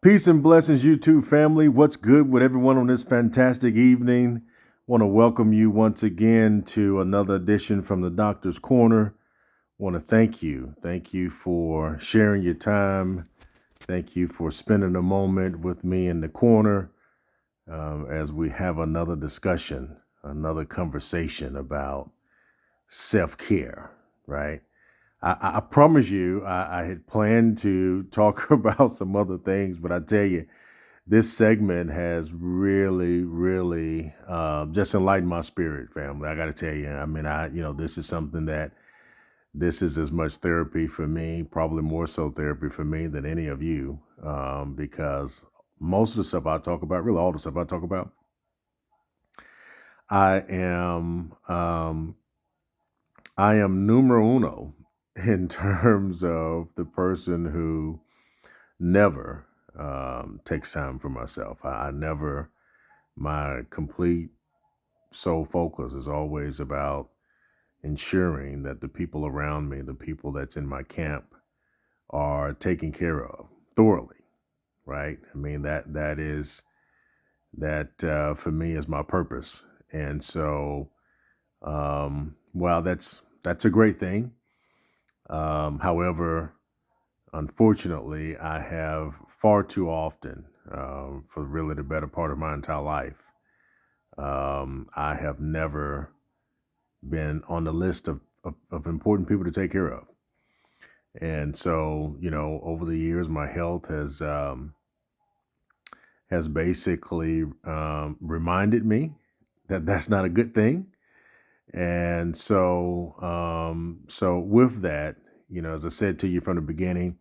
Peace and blessings, you two family. What's good with everyone on this fantastic evening? Want to welcome you once again to another edition from the Doctor's Corner. Want to thank you. Thank you for sharing your time. Thank you for spending a moment with me in the corner as we have another discussion, another conversation about self-care, right? I promise you, I had planned to talk about some other things, but I tell you, this segment has really just enlightened my spirit, family. I got to tell you, I mean, this is something that this is as much therapy for me, probably more so therapy for me than any of you, because most of the stuff I talk about, really all the stuff I talk about, I am, I am numero uno in terms of the person who never takes time for myself. I never, my complete sole focus is always about ensuring that the people around me, the people that's in my camp, are taken care of thoroughly, right? I mean that for me is my purpose, and so while that's a great thing. However, unfortunately, I have far too often, for really the better part of my entire life, I have never been on the list of important people to take care of. And so, over the years, my health has basically reminded me that that's not a good thing. And so with that, as I said to you from the beginning,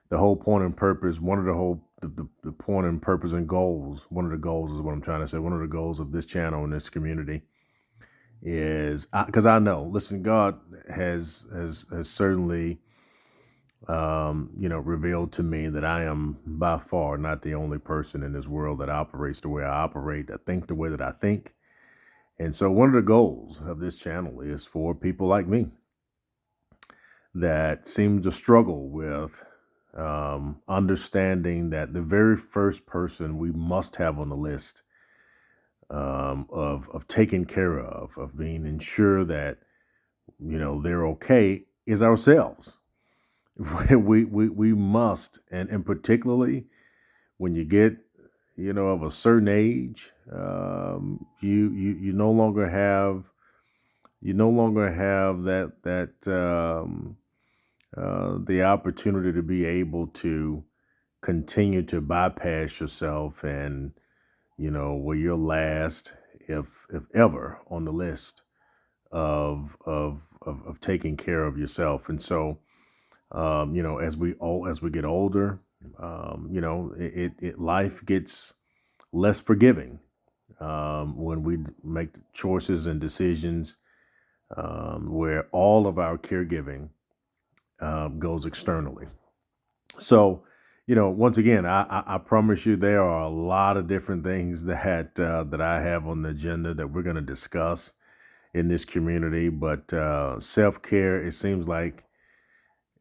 the whole point and purpose, one of the whole the point and purpose and goals, one of the goals is what I'm trying to say. One of the goals of this channel and this community is because I know, listen, God has certainly revealed to me that I am by far not the only person in this world that operates the way I operate, that think the way that I think. And so one of the goals of this channel is for people like me that seem to struggle with understanding that the very first person we must have on the list of taking care of being ensured that they're okay is ourselves. We must, and particularly when you get of a certain age, you no longer have that the opportunity to be able to continue to bypass yourself, and where you're last, if ever, on the list of taking care of yourself. And so as we get older, it life gets less forgiving when we make choices and decisions where all of our caregiving goes externally. So, once again, I promise you there are a lot of different things that I have on the agenda that we're going to discuss in this community. But self care, it seems like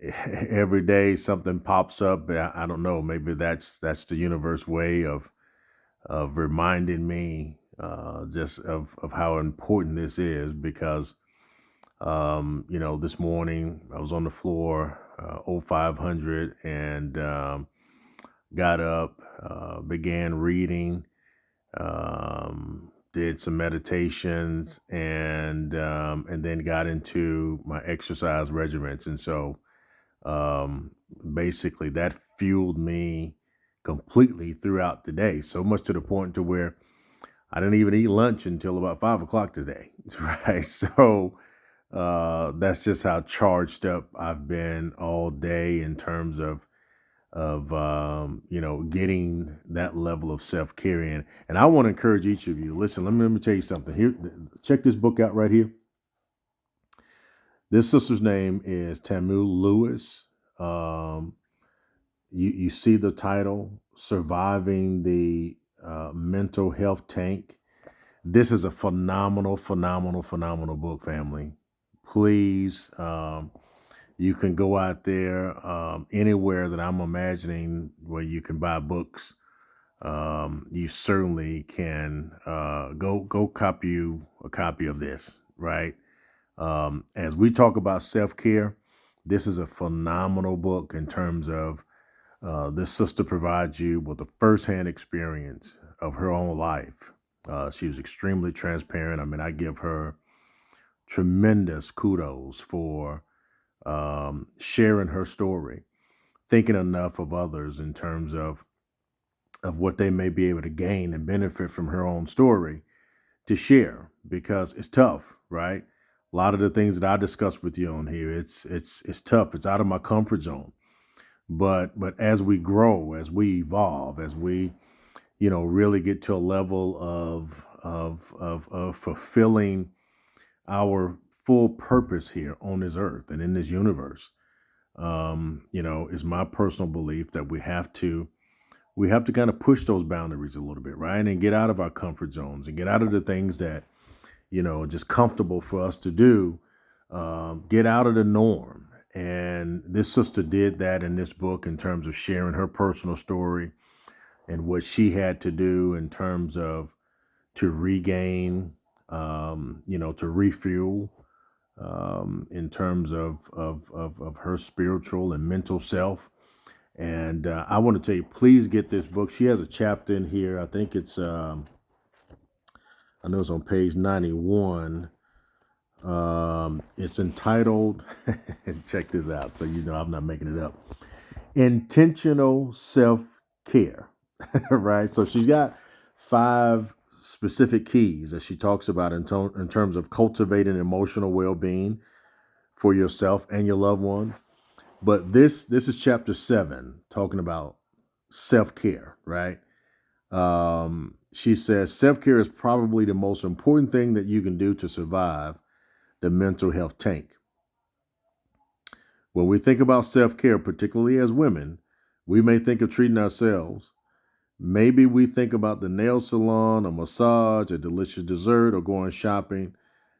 every day something pops up. I don't know. Maybe that's the universe way of reminding me just of how important this is, because this morning I was on the floor, 0500, and got up, began reading, did some meditations, and then got into my exercise regimens. And so um, basically that fueled me completely throughout the day, so much to the point to where I didn't even eat lunch until about 5 o'clock today. Right. So that's just how charged up I've been all day in terms of getting that level of self-care in. And I want to encourage each of you, listen, let me tell you something here. Check this book out right here. This sister's name is Tamu Lewis. um, you see the title, Surviving the Mental Health Tank. This is a phenomenal book, family. Please, You can go out there anywhere that I'm imagining where you can buy books. You certainly can go copy you a copy of this, right? As we talk about self care, this is a phenomenal book in terms of this sister provides you with a firsthand experience of her own life. She was extremely transparent. I mean, I give her tremendous kudos for sharing her story, thinking enough of others in terms of what they may be able to gain and benefit from her own story to share because it's tough, right? A lot of the things that I discuss with you on here, it's tough. It's out of my comfort zone. But as we grow, as we evolve, as we really get to a level of fulfilling our full purpose here on this earth and in this universe, is my personal belief that we have to kind of push those boundaries a little bit, right? And get out of our comfort zones and get out of the things that, are just comfortable for us to do. Get out of the norm. And this sister did that in this book in terms of sharing her personal story and what she had to do in terms of to regain, to refuel, in terms of her spiritual and mental self. And I want to tell you, please get this book. She has a chapter in here. I think I know it's on page 91. It's entitled, check this out, so I'm not making it up. Intentional self-care, right? So she's got 5 specific keys that she talks about in terms of cultivating emotional well-being for yourself and your loved ones. But this is chapter 7, talking about self-care, right? She says self-care is probably the most important thing that you can do to survive the mental health tank. When we think about self-care, particularly as women, we may think of treating ourselves. Maybe we think about the nail salon, a massage, a delicious dessert, or going shopping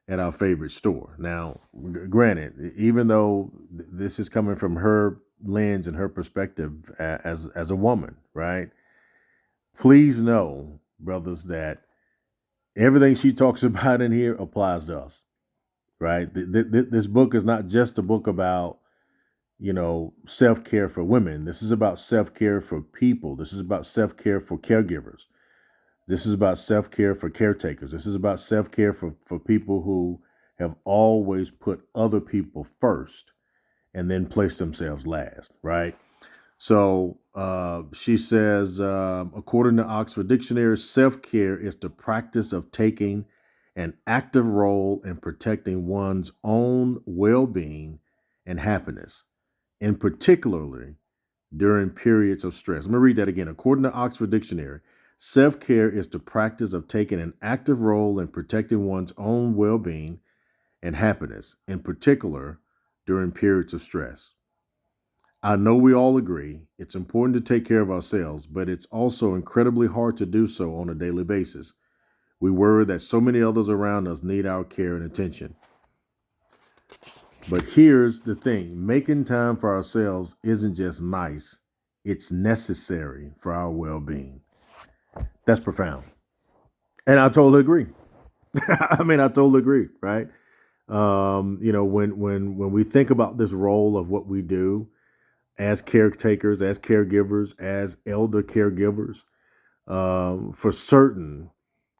at our favorite store. Now, granted, even though this is coming from her lens and her perspective as a woman, right? Please know, brothers, that everything she talks about in here applies to us, right? This book is not just a book about self-care for women. This is about self-care for people. This is about self-care for caregivers. This is about self-care for caretakers. This is about self-care for people who have always put other people first and then place themselves last, right? So she says, according to Oxford Dictionary, self-care is the practice of taking an active role in protecting one's own well-being and happiness, and particularly during periods of stress. Let me read that again. According to Oxford Dictionary, self-care is the practice of taking an active role in protecting one's own well-being and happiness, in particular during periods of stress. I know we all agree it's important to take care of ourselves, but it's also incredibly hard to do so on a daily basis. We worry that so many others around us need our care and attention. But here's the thing, making time for ourselves isn't just nice, it's necessary for our well being. That's profound. And I totally agree. I mean, I totally agree, right? When we think about this role of what we do as caretakers, as caregivers, as elder caregivers, for certain,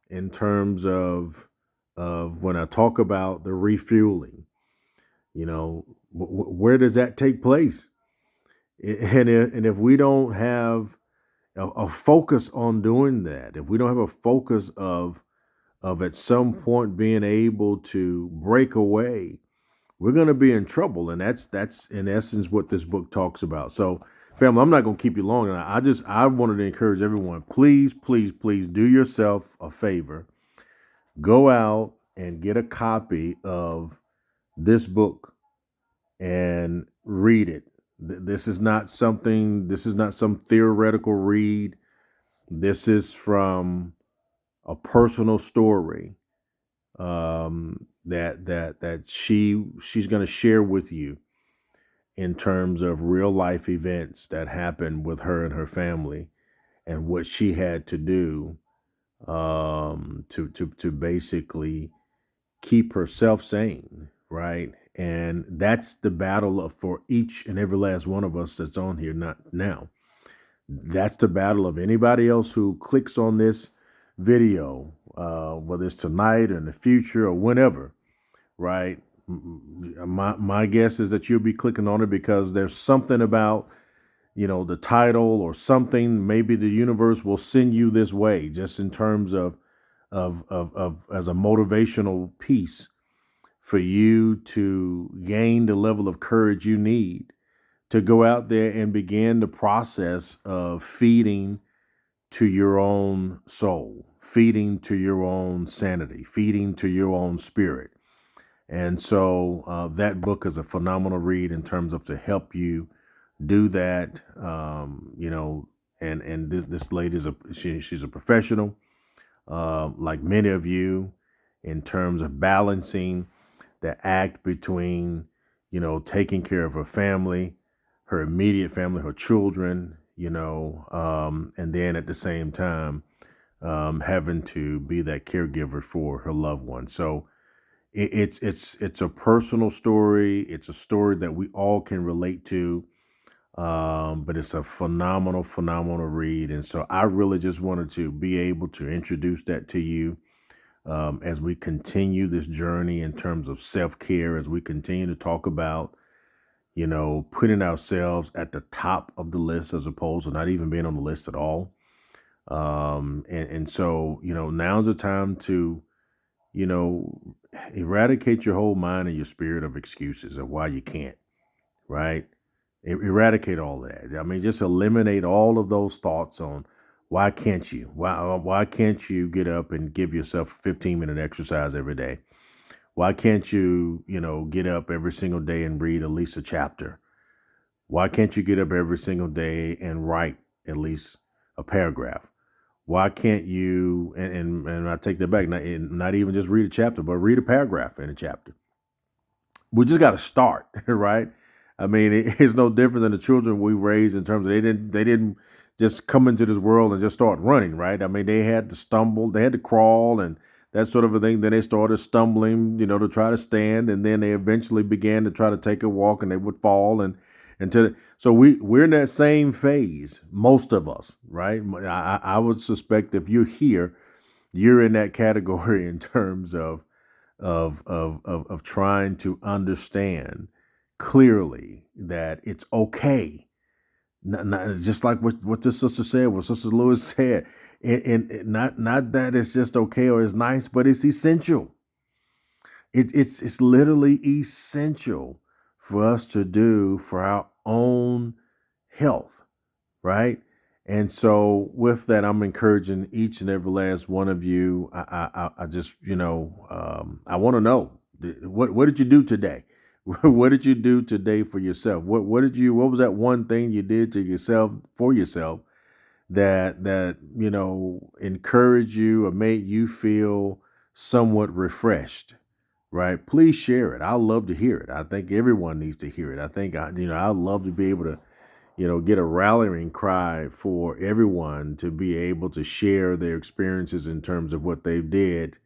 in terms of when I talk about the refueling, where does that take place? And if we don't have a focus on doing that, if we don't have a focus of at some point being able to break away, we're going to be in trouble. And that's in essence what this book talks about. So, family, I'm not going to keep you long. And I wanted to encourage everyone, please, please, please do yourself a favor. Go out and get a copy of this book and read it. This is not some theoretical read. This is from a personal story that she's going to share with you. in terms of real life events that happened with her and her family and what she had to do to basically keep herself sane, right? And that's the battle for each and every last one of us that's on here not now. That's the battle of anybody else who clicks on this video, whether it's tonight or in the future or whenever, right? My guess is that you'll be clicking on it because there's something about, the title or something. Maybe the universe will send you this way, just in terms of as a motivational piece for you to gain the level of courage you need to go out there and begin the process of feeding to your own soul, feeding to your own sanity, feeding to your own spirit. And so that book is a phenomenal read in terms of to help you do that. And this lady she's a professional, like many of you, in terms of balancing the act between, taking care of her family, her immediate family, her children, and then at the same time, having to be that caregiver for her loved one. So it's a personal story. It's a story that we all can relate to. But it's a phenomenal read. And so I really just wanted to be able to introduce that to you as we continue this journey in terms of self-care, as we continue to talk about, putting ourselves at the top of the list as opposed to not even being on the list at all. And so, now's the time to, you know, eradicate your whole mind and your spirit of excuses of why you can't, right? Eradicate all of that. I mean, just eliminate all of those thoughts on why can't you? Why can't you get up and give yourself a 15-minute exercise every day? Why can't you, get up every single day and read at least a chapter? Why can't you get up every single day and write at least a paragraph? Why can't you, and I take that back, not even just read a chapter, but read a paragraph in a chapter. We just got to start, right? I mean, it's no different than the children we raised in terms of they didn't just come into this world and just start running, right? I mean, they had to stumble, they had to crawl and that sort of a thing. Then they started stumbling, to try to stand, and then they eventually began to try to take a walk, and they would fall so we're in that same phase, most of us, right? I would suspect if you're here, you're in that category in terms of trying to understand clearly that it's okay. Just like what this sister said, what Sister Lewis said, and not that it's just okay or it's nice, but it's essential. It's literally essential for us to do for our own health, right? And so with that, I'm encouraging each and every last one of you. I just, I want to know what did you do today? What did you do today for yourself? What was that one thing you did to yourself for yourself that encouraged you or made you feel somewhat refreshed? Right? Please share it. I love to hear it. I think everyone needs to hear it. I think I'd love to be able to get a rallying cry for everyone to be able to share their experiences in terms of what they did,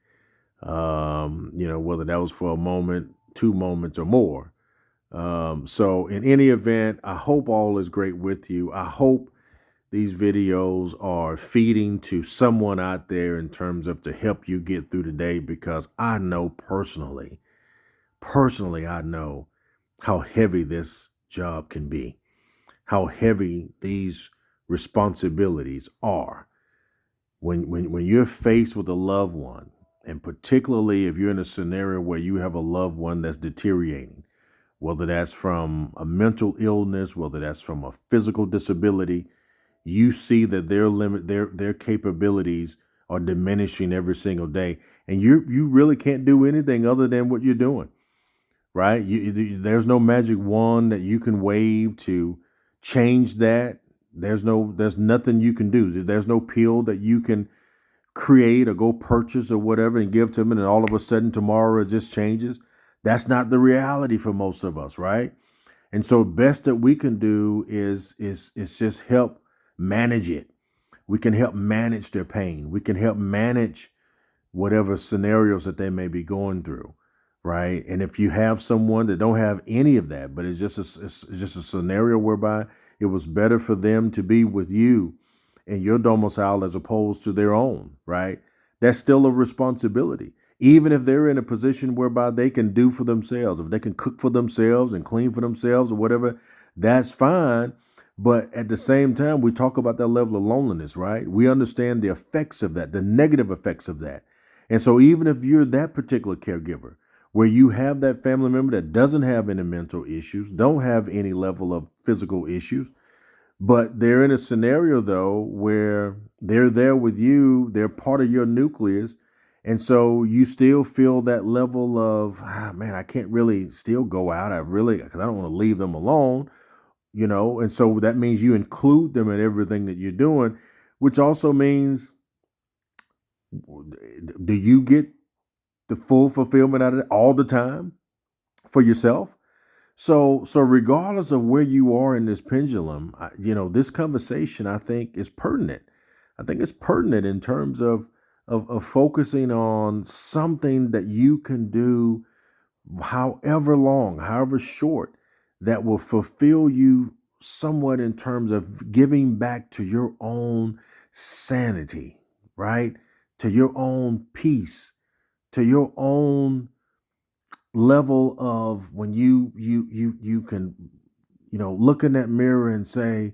whether that was for a moment, 2 moments, or more. So in any event, I hope all is great with you. I hope these videos are feeding to someone out there in terms of to help you get through the day, because I know personally, I know how heavy this job can be, how heavy these responsibilities are when you're faced with a loved one, and particularly if you're in a scenario where you have a loved one that's deteriorating, whether that's from a mental illness, whether that's from a physical disability. You see that their capabilities are diminishing every single day, and you really can't do anything other than what you're doing, right? There's no magic wand that you can wave to change that. There's nothing you can do. There's no pill that you can create or go purchase or whatever and give to them, and all of a sudden tomorrow it just changes. That's not the reality for most of us, right? And so best that we can do is just help manage it. We can help manage their pain. We can help manage whatever scenarios that they may be going through, right? And if you have someone that don't have any of that, but it's just a scenario whereby it was better for them to be with you in your domicile as opposed to their own, right? That's still a responsibility. Even if they're in a position whereby they can do for themselves, if they can cook for themselves and clean for themselves or whatever, that's fine. But at the same time, we talk about that level of loneliness, right? We understand the effects of that, the negative effects of that. And so, even if you're that particular caregiver, where you have that family member that doesn't have any mental issues, don't have any level of physical issues, but they're in a scenario though where they're there with you, they're part of your nucleus. And so you still feel that level of, man, I can't really still go out. Because I don't want to leave them alone, And so that means you include them in everything that you're doing, which also means, do you get the full fulfillment out of it all the time for yourself? So regardless of where you are in this pendulum, this conversation I think is pertinent. I think it's pertinent in terms of focusing on something that you can do, however long, however short, that will fulfill you somewhat in terms of giving back to your own sanity, right? To your own peace, to your own level of when you can look in that mirror and say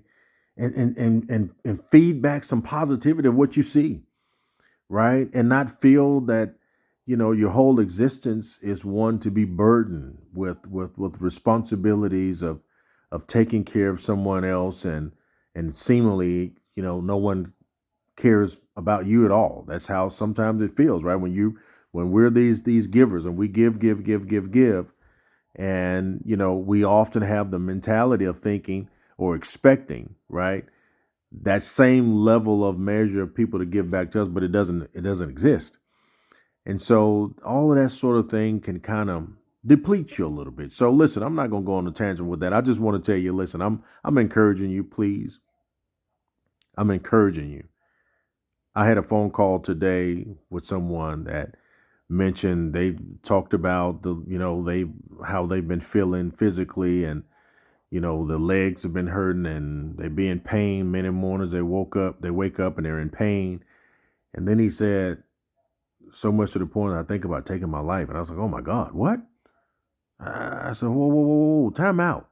and feed back some positivity of what you see, right? And not feel that your whole existence is one to be burdened with responsibilities of taking care of someone else, and seemingly no one cares about you at all. That's how sometimes it feels, right? When we're these givers and we give, and we often have the mentality of thinking or expecting, right, that same level of measure of people to give back to us, but it doesn't exist. And so all of that sort of thing can kind of deplete you a little bit. So listen, I'm not going to go on a tangent with that. I just want to tell you, listen, I'm encouraging you, please. I'm encouraging you. I had a phone call today with someone that mentioned they talked about they how they've been feeling physically, and the legs have been hurting and they be in pain. Many mornings they wake up and they're in pain. And then he said, so much to the point I think about taking my life. And I was like, oh my God, what? I said, whoa, time out.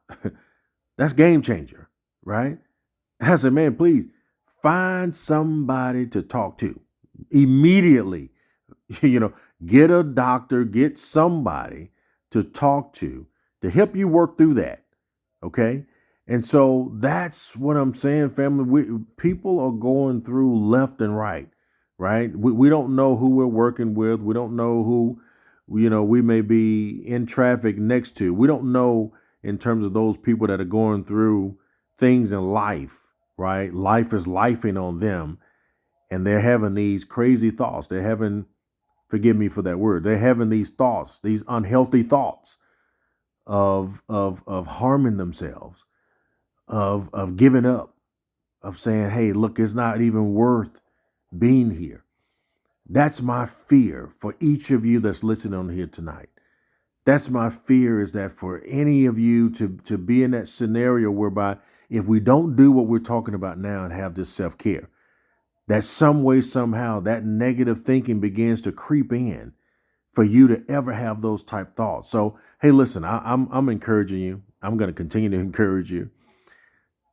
That's game changer, right? And I said, man, please find somebody to talk to immediately. you know, get a doctor, get somebody to talk to help you work through that. Okay. And so that's what I'm saying, family. People are going through left and right, right? We don't know who we're working with. We don't know who, we may be in traffic next to. We don't know in terms of those people that are going through things in life, right? Life is lifing on them, and they're having these crazy thoughts. They're having, forgive me for that word, they're having these thoughts, these unhealthy thoughts of harming themselves, of giving up, of saying, hey, look, it's not even worth being here. That's my fear for each of you that's listening on here tonight. That's my fear, is that for any of you to be in that scenario whereby if we don't do what we're talking about now and have this self-care, that some way, somehow, that negative thinking begins to creep in for you to ever have those type thoughts. So, hey, listen, I'm encouraging you. I'm going to continue to encourage you.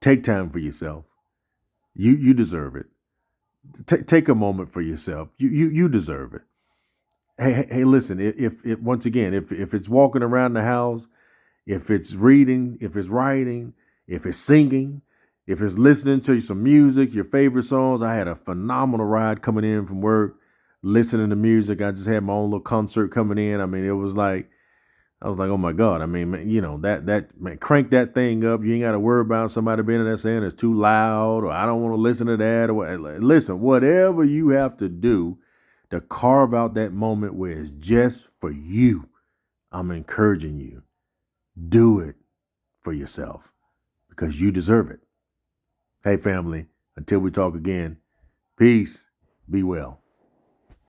Take time for yourself. You deserve it. Take a moment for yourself. You deserve it. Hey, listen. If once again, if it's walking around the house, if it's reading, if it's writing, if it's singing, if it's listening to some music, your favorite songs. I had a phenomenal ride coming in from work, listening to music. I just had my own little concert coming in. I mean, it was like, I was like, oh my God. I mean, man, that man, crank that thing up. You ain't got to worry about somebody being in there saying it's too loud, or I don't want to listen to that. Or listen, whatever you have to do to carve out that moment where it's just for you, I'm encouraging you. Do it for yourself because you deserve it. Hey, family, until we talk again, peace, be well.